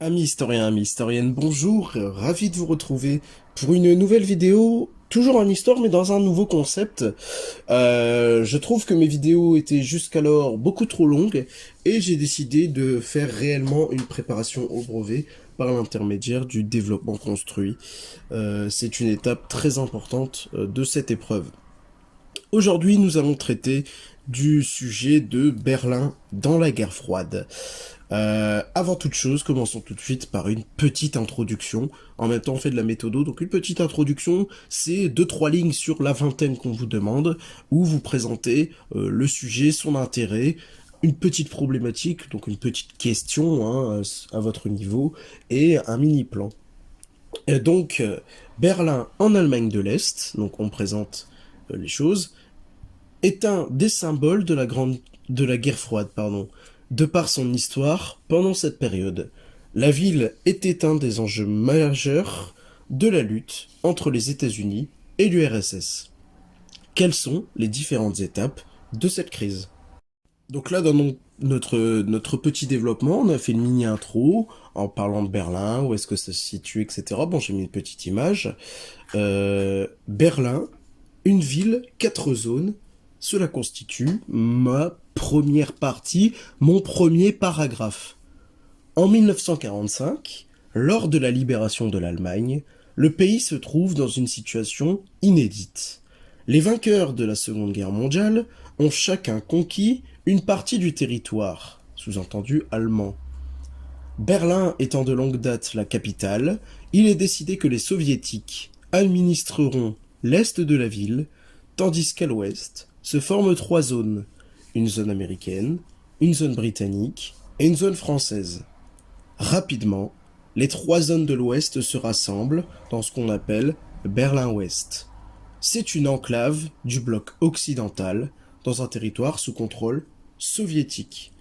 Amis historiennes, bonjour, ravi de vous retrouver pour une nouvelle vidéo, toujours en histoire mais dans un nouveau concept. Je trouve que mes vidéos étaient jusqu'alors beaucoup trop longues et j'ai décidé de faire réellement une préparation au brevet par l'intermédiaire du développement construit. C'est une étape très importante de cette épreuve. Aujourd'hui, nous allons traiter du sujet de Berlin dans la guerre froide. Avant toute chose, commençons tout de suite par une petite introduction. En même temps, on fait de la méthodo, donc une petite introduction, c'est deux trois lignes sur la vingtaine qu'on vous demande, où vous présentez le sujet, son intérêt, une petite problématique, donc une petite question hein, à votre niveau, et un mini-plan. Berlin en Allemagne de l'Est, donc on présente les choses, est un des symboles de la guerre froide, pardon, de par son histoire pendant cette période. La ville était un des enjeux majeurs de la lutte entre les États-Unis et l'URSS. Quelles sont les différentes étapes de cette crise? Donc là, dans notre petit développement, on a fait une mini-intro en parlant de Berlin, où est-ce que ça se situe, etc. Bon, j'ai mis une petite image. Berlin, une ville, quatre zones, cela constitue ma première partie, mon premier paragraphe. En 1945, lors de la libération de l'Allemagne, le pays se trouve dans une situation inédite. Les vainqueurs de la Seconde Guerre mondiale ont chacun conquis une partie du territoire, sous-entendu allemand. Berlin étant de longue date la capitale, il est décidé que les soviétiques administreront l'est de la ville, tandis qu'à l'ouest se forment trois zones, une zone américaine, une zone britannique et une zone française. Rapidement, les trois zones de l'ouest se rassemblent dans ce qu'on appelle Berlin-Ouest. C'est une enclave du bloc occidental dans un territoire sous contrôle soviétique.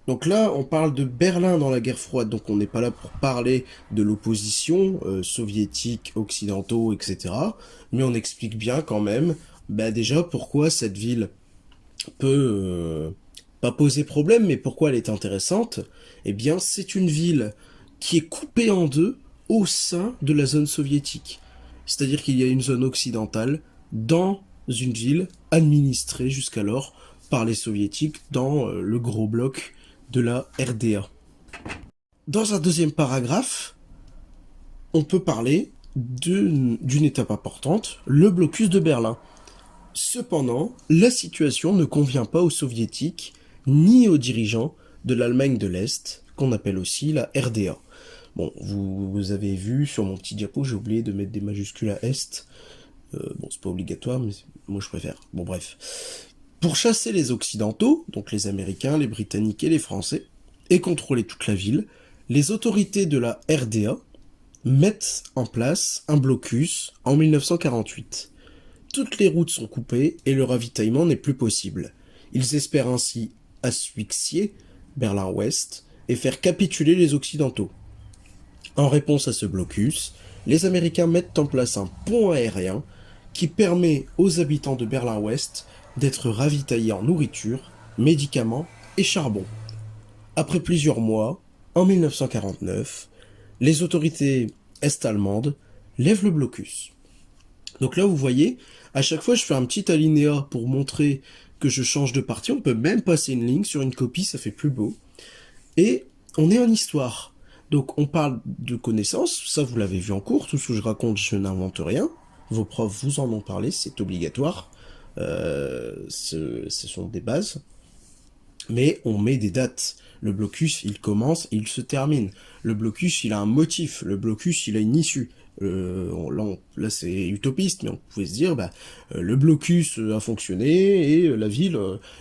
Donc là, on parle de Berlin dans la guerre froide, donc on n'est pas là pour parler de l'opposition soviétique, occidentaux, etc. Mais on explique bien quand même, bah déjà pourquoi cette ville peut pas poser problème, mais pourquoi elle est intéressante. Eh bien, c'est une ville qui est coupée en deux au sein de la zone soviétique. C'est-à-dire qu'il y a une zone occidentale dans une ville administrée jusqu'alors par les soviétiques dans le gros bloc de la RDA. Dans un deuxième paragraphe, on peut parler d'une étape importante, le blocus de Berlin. Cependant, la situation ne convient pas aux soviétiques ni aux dirigeants de l'Allemagne de l'Est, qu'on appelle aussi la RDA. Bon, vous avez vu sur mon petit diapo, j'ai oublié de mettre des majuscules à Est. Bon, c'est pas obligatoire, mais moi je préfère. Bon, bref. Pour chasser les Occidentaux, donc les Américains, les Britanniques et les Français, et contrôler toute la ville, les autorités de la RDA mettent en place un blocus en 1948. Toutes les routes sont coupées et le ravitaillement n'est plus possible. Ils espèrent ainsi asphyxier Berlin-Ouest et faire capituler les Occidentaux. En réponse à ce blocus, les Américains mettent en place un pont aérien qui permet aux habitants de Berlin-Ouest d'être ravitaillés en nourriture, médicaments et charbon. Après plusieurs mois, en 1949, les autorités est-allemandes lèvent le blocus. Donc là, vous voyez, à chaque fois, je fais un petit alinéa pour montrer que je change de partie. On peut même passer une ligne sur une copie, ça fait plus beau. Et on est en histoire. Donc on parle de connaissances, ça vous l'avez vu en cours, tout ce que je raconte, je n'invente rien. Vos profs vous en ont parlé, c'est obligatoire. Ce sont des bases. Mais on met des dates. Le blocus, il commence, il se termine. Le blocus, il a un motif. Le blocus, il a une issue. Là, c'est utopiste, mais on pouvait se dire, le blocus a fonctionné et la ville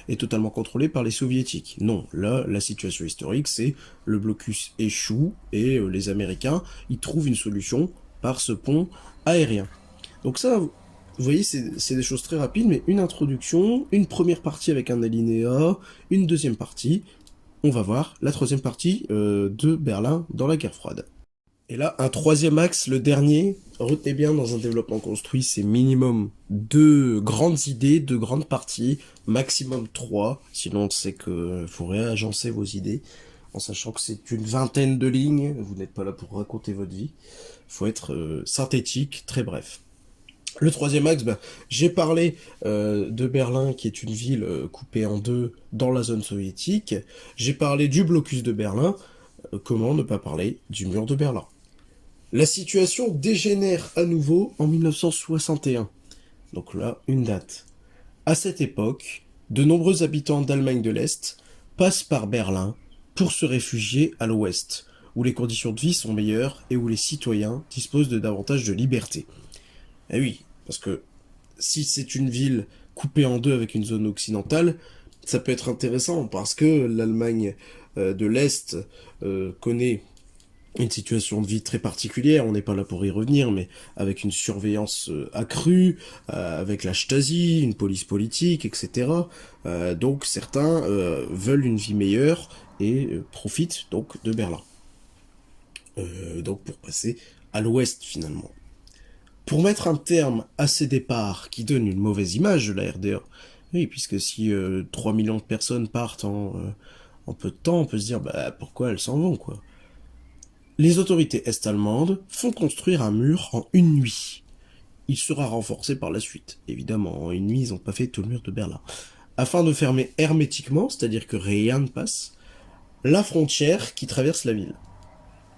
est totalement contrôlée par les soviétiques. Non, là, la situation historique, c'est le blocus échoue et les Américains, ils trouvent une solution par ce pont aérien. Donc ça, vous voyez, c'est des choses très rapides, mais une introduction, une première partie avec un alinéa, une deuxième partie. On va voir la troisième partie de Berlin dans la guerre froide. Et là, un troisième axe, le dernier, retenez bien dans un développement construit, c'est minimum deux grandes idées, deux grandes parties, maximum trois, sinon c'est que faut réagencer vos idées. en sachant que c'est une vingtaine de lignes, vous n'êtes pas là pour raconter votre vie, il faut être synthétique, très bref. Le troisième axe, j'ai parlé de Berlin, qui est une ville coupée en deux dans la zone soviétique. J'ai parlé du blocus de Berlin. Comment ne pas parler du mur de Berlin? La situation dégénère à nouveau en 1961. Donc là, une date. À cette époque, de nombreux habitants d'Allemagne de l'Est passent par Berlin pour se réfugier à l'Ouest, où les conditions de vie sont meilleures et où les citoyens disposent de davantage de liberté. Eh oui, parce que si c'est une ville coupée en deux avec une zone occidentale, ça peut être intéressant parce que l'Allemagne de l'Est connaît une situation de vie très particulière, on n'est pas là pour y revenir, mais avec une surveillance accrue, avec la Stasi, une police politique, etc. Donc certains veulent une vie meilleure et profitent donc de Berlin. Donc pour passer à l'ouest finalement. Pour mettre un terme à ces départs qui donnent une mauvaise image de la RDA, oui, puisque si 3 millions de personnes partent en peu de temps, on peut se dire, pourquoi elles s'en vont, quoi. Les autorités est-allemandes font construire un mur en une nuit. Il sera renforcé par la suite. Évidemment, en une nuit, ils n'ont pas fait tout le mur de Berlin. Afin de fermer hermétiquement, c'est-à-dire que rien ne passe, la frontière qui traverse la ville.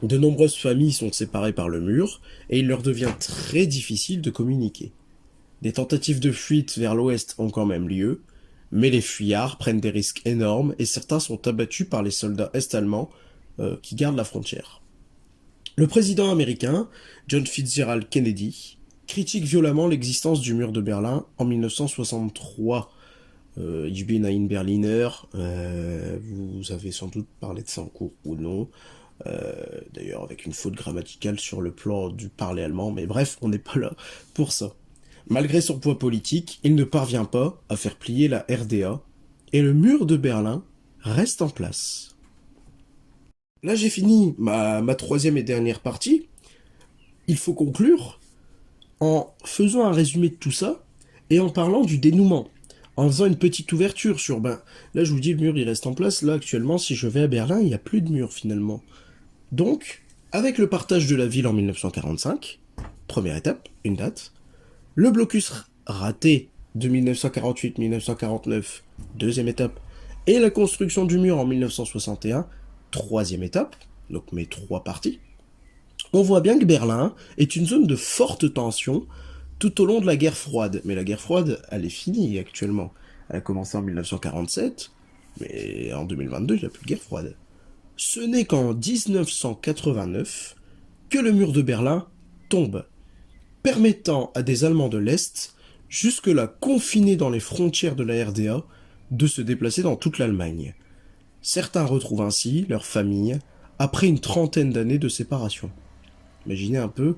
De nombreuses familles sont séparées par le mur, et il leur devient très difficile de communiquer. Des tentatives de fuite vers l'ouest ont quand même lieu, mais les fuyards prennent des risques énormes et certains sont abattus par les soldats est-allemands qui gardent la frontière. Le président américain, John Fitzgerald Kennedy, critique violemment l'existence du mur de Berlin en 1963. Ich bin ein Berliner, vous avez sans doute parlé de ça en cours ou non. D'ailleurs avec une faute grammaticale sur le plan du parler allemand, mais bref, on n'est pas là pour ça. Malgré son poids politique, il ne parvient pas à faire plier la RDA, et le mur de Berlin reste en place. Là j'ai fini ma troisième et dernière partie. Il faut conclure en faisant un résumé de tout ça, et en parlant du dénouement. En faisant une petite ouverture sur, là je vous dis le mur il reste en place, là actuellement si je vais à Berlin il n'y a plus de mur finalement. Donc, avec le partage de la ville en 1945, première étape, une date, le blocus raté de 1948-1949, deuxième étape, et la construction du mur en 1961, troisième étape, donc mes trois parties, on voit bien que Berlin est une zone de forte tension tout au long de la guerre froide. Mais la guerre froide, elle est finie actuellement. Elle a commencé en 1947, mais en 2022, il n'y a plus de guerre froide. Ce n'est qu'en 1989 que le mur de Berlin tombe, permettant à des Allemands de l'Est, jusque-là confinés dans les frontières de la RDA, de se déplacer dans toute l'Allemagne. Certains retrouvent ainsi leur famille après une trentaine d'années de séparation. Imaginez un peu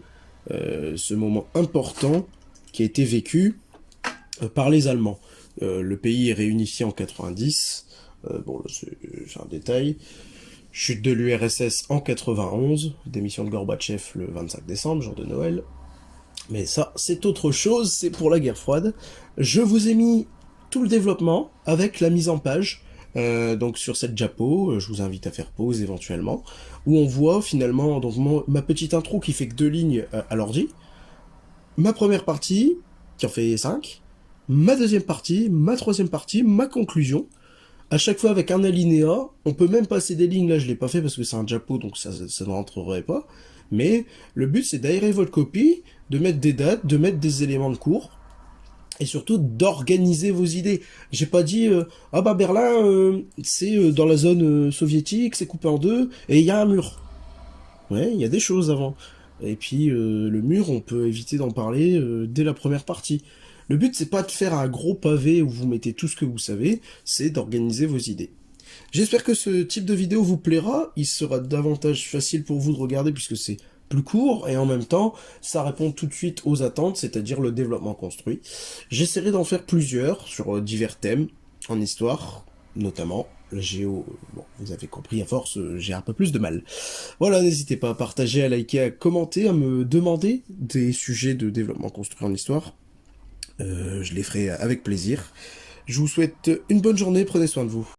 ce moment important qui a été vécu par les Allemands. Le pays est réunifié en 90, c'est un détail. Chute de l'URSS en 91, démission de Gorbatchev le 25 décembre, jour de Noël. Mais ça, c'est autre chose, c'est pour la guerre froide. Je vous ai mis tout le développement avec la mise en page, donc sur cette diapo, je vous invite à faire pause éventuellement, où on voit finalement donc ma petite intro qui fait que 2 lignes à l'ordi, ma première partie, qui en fait 5, ma deuxième partie, ma troisième partie, ma conclusion, à chaque fois avec un alinéa, on peut même passer des lignes, là je l'ai pas fait parce que c'est un diapo donc ça ne rentrerait pas, mais le but c'est d'aérer votre copie, de mettre des dates, de mettre des éléments de cours, et surtout d'organiser vos idées. J'ai pas dit Berlin c'est dans la zone soviétique, c'est coupé en deux, et il y a un mur. Ouais, il y a des choses avant. Et puis le mur, on peut éviter d'en parler dès la première partie. Le but, c'est pas de faire un gros pavé où vous mettez tout ce que vous savez, c'est d'organiser vos idées. J'espère que ce type de vidéo vous plaira, il sera davantage facile pour vous de regarder puisque c'est plus court, et en même temps, ça répond tout de suite aux attentes, c'est-à-dire le développement construit. J'essaierai d'en faire plusieurs sur divers thèmes, en histoire, notamment. La géo, bon, vous avez compris, à force, j'ai un peu plus de mal. Voilà, n'hésitez pas à partager, à liker, à commenter, à me demander des sujets de développement construit en histoire. Je les ferai avec plaisir. Je vous souhaite une bonne journée, prenez soin de vous.